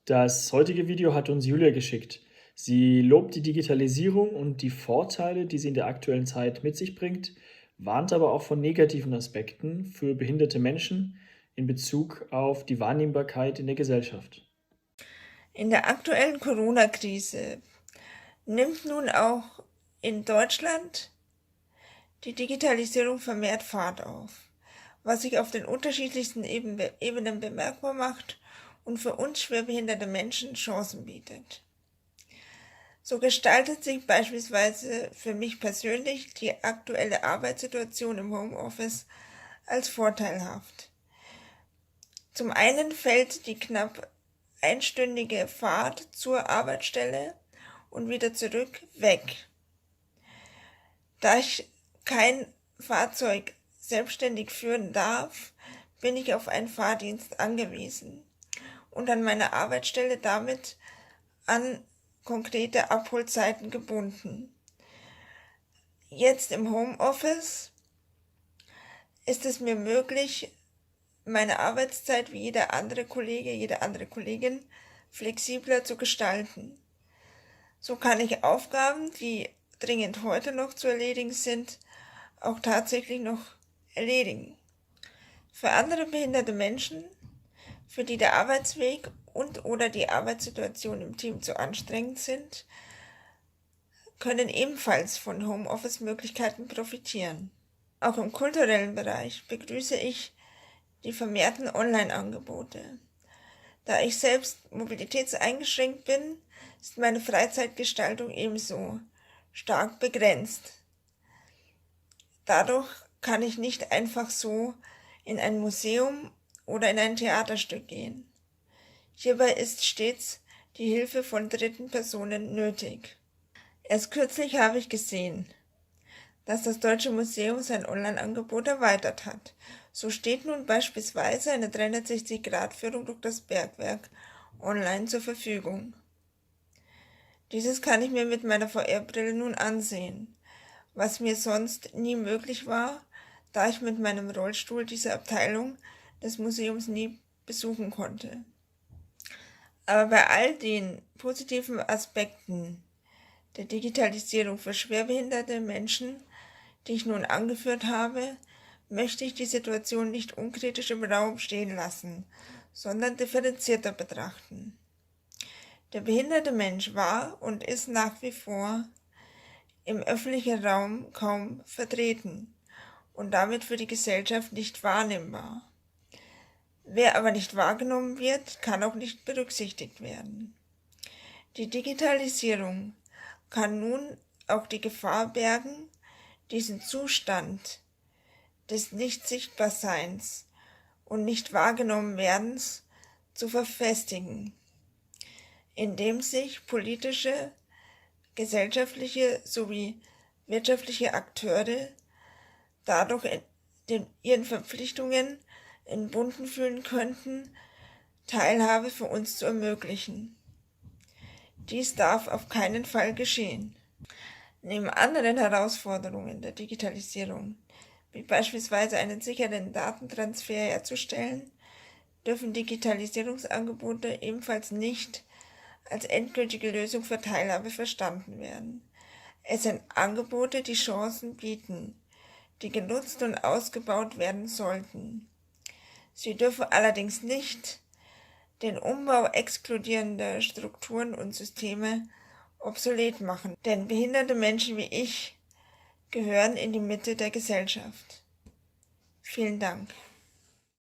Das heutige Video hat uns Julia geschickt. Sie lobt die Digitalisierung und die Vorteile, die sie in der aktuellen Zeit mit sich bringt, warnt aber auch von negativen Aspekten für behinderte Menschen in Bezug auf die Wahrnehmbarkeit in der Gesellschaft. In der aktuellen Corona-Krise nimmt nun auch in Deutschland die Digitalisierung vermehrt Fahrt auf, was sich auf den unterschiedlichsten Ebenen bemerkbar macht und für uns schwerbehinderte Menschen Chancen bietet. So gestaltet sich beispielsweise für mich persönlich die aktuelle Arbeitssituation im Homeoffice als vorteilhaft. Zum einen fällt die knapp einstündige Fahrt zur Arbeitsstelle und wieder zurück weg. Da ich kein Fahrzeug selbstständig führen darf, bin ich auf einen Fahrdienst angewiesen und an meine Arbeitsstelle damit an konkrete Abholzeiten gebunden. Jetzt im Homeoffice ist es mir möglich, meine Arbeitszeit wie jeder andere Kollege, jede andere Kollegin flexibler zu gestalten. So kann ich Aufgaben, die dringend heute noch zu erledigen sind, auch tatsächlich noch erledigen. Für andere behinderte Menschen, für die der Arbeitsweg und/oder die Arbeitssituation im Team zu anstrengend sind, können ebenfalls von Homeoffice-Möglichkeiten profitieren. Auch im kulturellen Bereich begrüße ich die vermehrten Online-Angebote. Da ich selbst mobilitätseingeschränkt bin, ist meine Freizeitgestaltung ebenso stark begrenzt. Dadurch kann ich nicht einfach so in ein Museum oder in ein Theaterstück gehen. Hierbei ist stets die Hilfe von dritten Personen nötig. Erst kürzlich habe ich gesehen, dass das Deutsche Museum sein Online-Angebot erweitert hat. So steht nun beispielsweise eine 360-Grad-Führung durch das Bergwerk online zur Verfügung. Dieses kann ich mir mit meiner VR-Brille nun ansehen, was mir sonst nie möglich war, da ich mit meinem Rollstuhl diese Abteilung des Museums nie besuchen konnte. Aber bei all den positiven Aspekten der Digitalisierung für schwerbehinderte Menschen, die ich nun angeführt habe, möchte ich die Situation nicht unkritisch im Raum stehen lassen, sondern differenzierter betrachten. Der behinderte Mensch war und ist nach wie vor im öffentlichen Raum kaum vertreten und damit für die Gesellschaft nicht wahrnehmbar. Wer aber nicht wahrgenommen wird, kann auch nicht berücksichtigt werden. Die Digitalisierung kann nun auch die Gefahr bergen, diesen Zustand des Nicht-Sichtbarseins und Nicht-Wahrgenommen-Werdens zu verfestigen, indem sich politische, gesellschaftliche sowie wirtschaftliche Akteure dadurch ihren Verpflichtungen entbunden fühlen könnten, Teilhabe für uns zu ermöglichen. Dies darf auf keinen Fall geschehen. Neben anderen Herausforderungen der Digitalisierung, wie beispielsweise einen sicheren Datentransfer herzustellen, dürfen Digitalisierungsangebote ebenfalls nicht als endgültige Lösung für Teilhabe verstanden werden. Es sind Angebote, die Chancen bieten, die genutzt und ausgebaut werden sollten. Sie dürfen allerdings nicht den Umbau exkludierender Strukturen und Systeme obsolet machen, denn behinderte Menschen wie ich gehören in die Mitte der Gesellschaft. Vielen Dank.